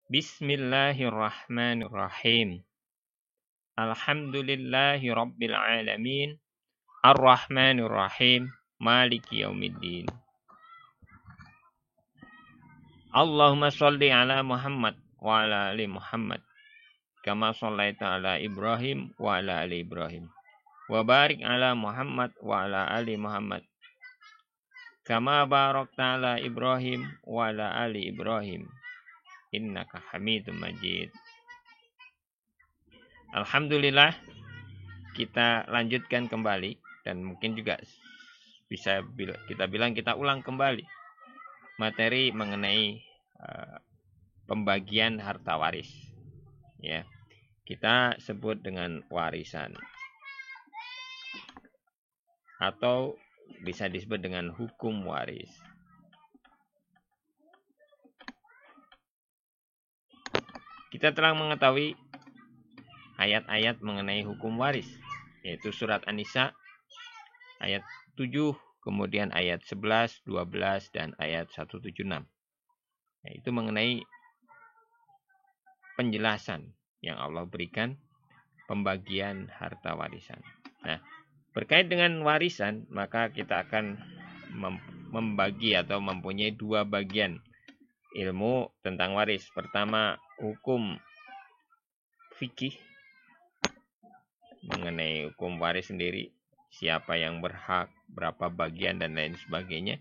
Bismillahirrahmanirrahim. Alhamdulillahi rabbil alamin. Ar-Rahmanir-Rahim. Maliki yaumiddin. Allahumma sholli ala Muhammad wa ala ali Muhammad. Kama shallaita ala Ibrahim wa ala ali Ibrahim. Wa barik ala Muhammad wa ala ali Muhammad. Kama barakta ala Ibrahim wa ala ali Ibrahim. Innaka Hamidum Majid. Alhamdulillah, kita lanjutkan kembali dan mungkin juga bisa kita bilang kita ulang kembali materi mengenai pembagian harta waris. Ya, kita sebut dengan warisan atau bisa disebut dengan hukum waris. Kita telah mengetahui ayat-ayat mengenai hukum waris, yaitu surat An-Nisa ayat 7, kemudian ayat 11, 12, dan ayat 176. Yaitu mengenai penjelasan yang Allah berikan pembagian harta warisan. Nah, berkait dengan warisan, maka kita akan membagi atau mempunyai dua bagian ilmu tentang waris. Pertama, hukum fikih mengenai hukum waris sendiri, siapa yang berhak, berapa bagian, dan lain sebagainya,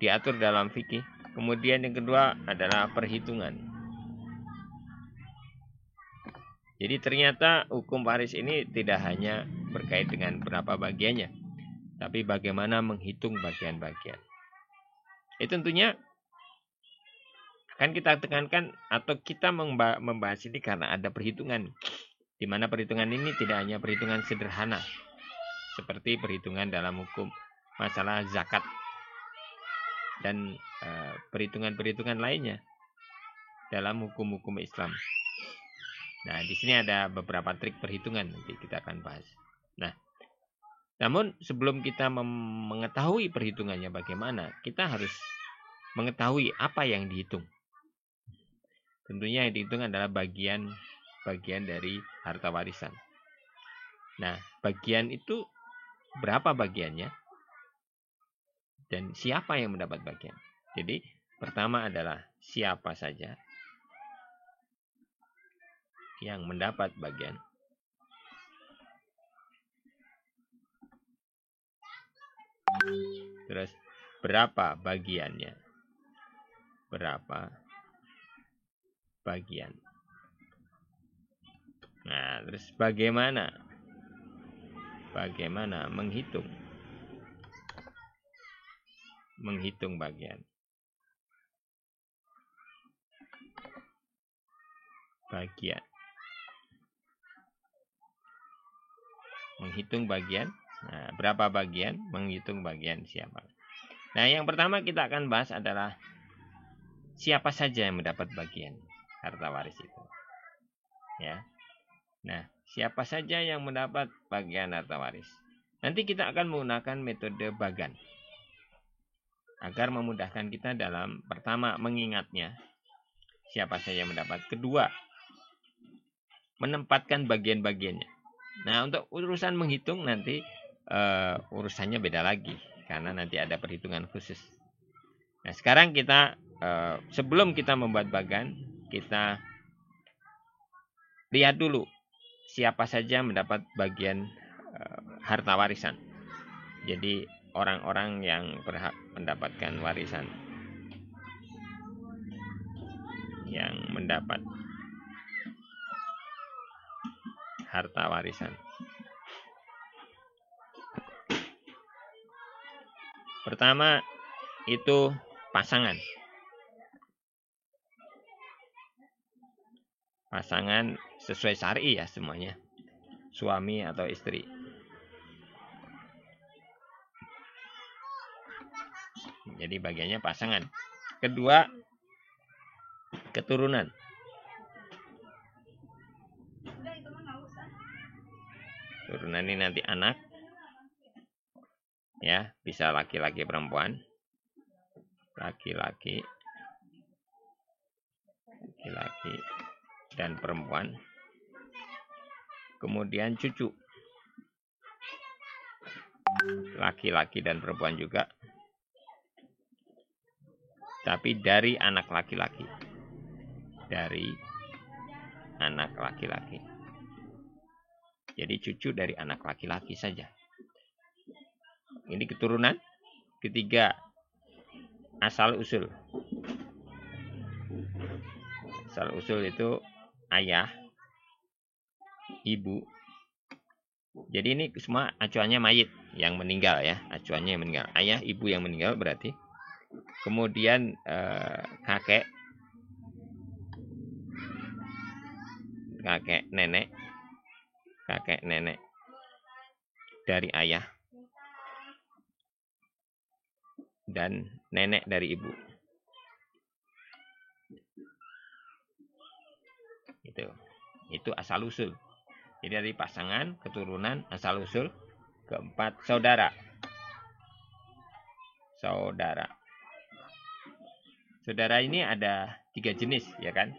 diatur dalam fikih. Kemudian yang kedua adalah perhitungan. Jadi ternyata hukum waris ini tidak hanya berkait dengan berapa bagiannya, tapi bagaimana menghitung bagian-bagian. Tentunya akan kita tekankan atau kita membahas ini karena ada perhitungan, di mana perhitungan ini tidak hanya perhitungan sederhana seperti perhitungan dalam hukum masalah zakat dan perhitungan-perhitungan lainnya dalam hukum-hukum Islam. Nah, di sini ada beberapa trik perhitungan, nanti kita akan bahas. Nah, namun sebelum kita mengetahui perhitungannya bagaimana, kita harus mengetahui apa yang dihitung. Tentunya yang dihitung adalah bagian dari harta warisan. Nah, bagian itu berapa bagiannya dan siapa yang mendapat bagian. Jadi, pertama adalah siapa saja yang mendapat bagian. Terus, berapa bagiannya? Berapa bagian? Nah, terus bagaimana menghitung bagian. Menghitung bagian. Nah, berapa bagian? Menghitung bagian siapa. Nah, yang pertama kita akan bahas adalah siapa saja yang mendapat bagian harta waris itu. Ya. Nah, siapa saja yang mendapat bagian harta waris. Nanti kita akan menggunakan metode bagan agar memudahkan kita dalam pertama mengingatnya siapa saja yang mendapat. Kedua, menempatkan bagian-bagiannya. Nah, untuk urusan menghitung nanti urusannya beda lagi karena nanti ada perhitungan khusus. Nah, sekarang kita sebelum kita membuat bagan, kita lihat dulu siapa saja mendapat bagian harta warisan. Jadi orang-orang yang berhak mendapatkan warisan, yang mendapat harta warisan. Pertama itu pasangan. Pasangan sesuai syar'i ya semuanya. Suami atau istri. Jadi bagiannya pasangan. Kedua, keturunan. Keturunan ini nanti anak. Ya, bisa laki-laki laki-laki dan perempuan. Kemudian cucu, laki-laki dan perempuan juga, tapi dari anak laki-laki. Dari anak laki-laki. Jadi cucu dari anak laki-laki saja. Ini keturunan. Ketiga, asal usul. Asal usul itu ayah, ibu. Jadi ini semua acuannya mayit yang meninggal ya. Acuannya yang meninggal. Ayah, ibu yang meninggal berarti. Kemudian kakek, nenek dari ayah dan nenek dari ibu. Itu asal usul. Jadi dari pasangan, keturunan, asal usul. Keempat, saudara. Saudara ini ada 3 jenis ya kan?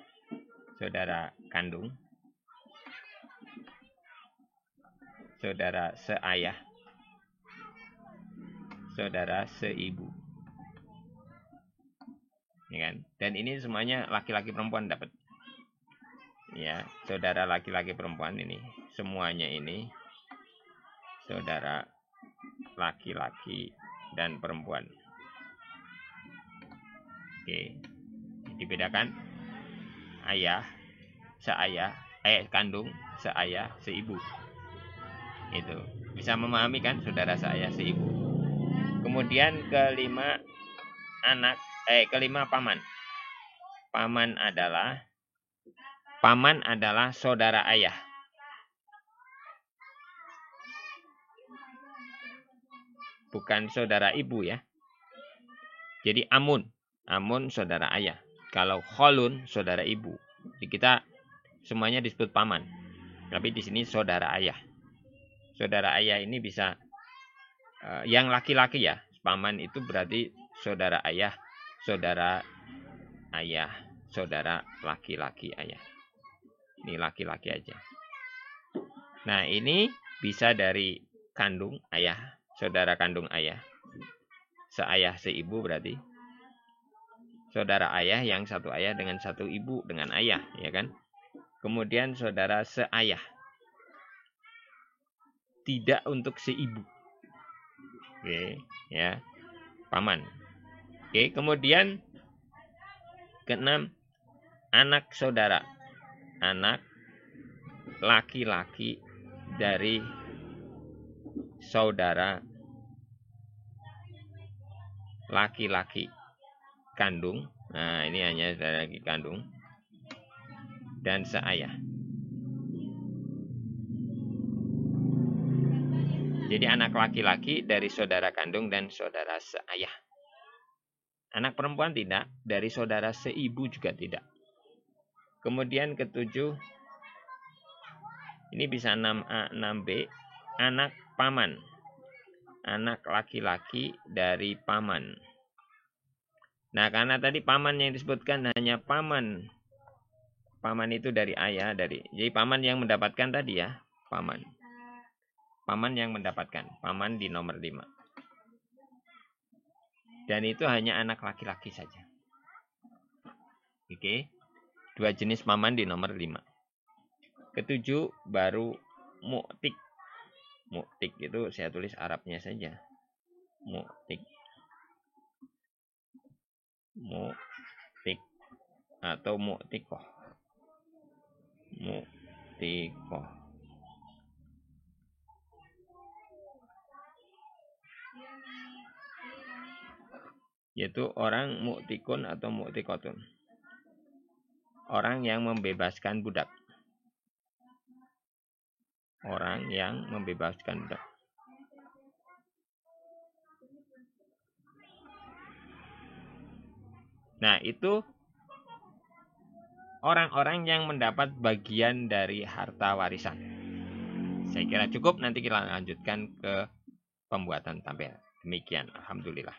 Saudara kandung, saudara seayah, saudara seibu. Ya kan? Dan ini semuanya laki-laki perempuan dapat. Ya, saudara laki-laki perempuan ini, semuanya ini saudara laki-laki dan perempuan. Oke. Dibedakan ayah, seayah, kandung, seayah, seibu. Itu. Bisa memahami kan saudara seayah, seibu. Kemudian kelima paman. Paman adalah saudara ayah. Bukan saudara ibu ya. Jadi amun saudara ayah. Kalau kholun saudara ibu. Jadi kita semuanya disebut paman. Tapi di sini saudara ayah. Saudara ayah ini bisa yang laki-laki ya. Paman itu berarti saudara ayah, saudara laki-laki ayah. Ini laki-laki aja. Nah, ini bisa dari kandung ayah, saudara kandung ayah. Seayah seibu berarti saudara ayah yang satu ayah dengan satu ibu dengan ayah, ya kan? Kemudian saudara seayah. Tidak untuk seibu. Oke, ya. Paman. Oke, kemudian keenam, anak saudara. Anak laki-laki dari saudara laki-laki kandung. Nah, ini hanya saudara laki kandung dan seayah. Jadi anak laki-laki dari saudara kandung dan saudara seayah. Anak perempuan tidak, dari saudara seibu juga tidak. Kemudian ketujuh, ini bisa 6A, 6B, anak paman. Anak laki-laki dari paman. Nah, karena tadi paman yang disebutkan hanya paman. Paman itu dari ayah, jadi paman yang mendapatkan tadi ya, paman. Paman yang mendapatkan, paman di nomor 5. Dan itu hanya anak laki-laki saja. Oke. 2 jenis paman di nomor 5. Ketujuh baru mu'tik. Mu'tik itu saya tulis Arabnya saja. Mu'tik. Mu'tik atau mu'tikoh. Mu'tikoh. Yaitu orang mu'tikun atau mu'tikotun. Orang yang membebaskan budak. Orang yang membebaskan budak. Nah, itu orang-orang yang mendapat bagian dari harta warisan. Saya kira cukup, nanti kita lanjutkan ke pembuatan tabel. Demikian, alhamdulillah.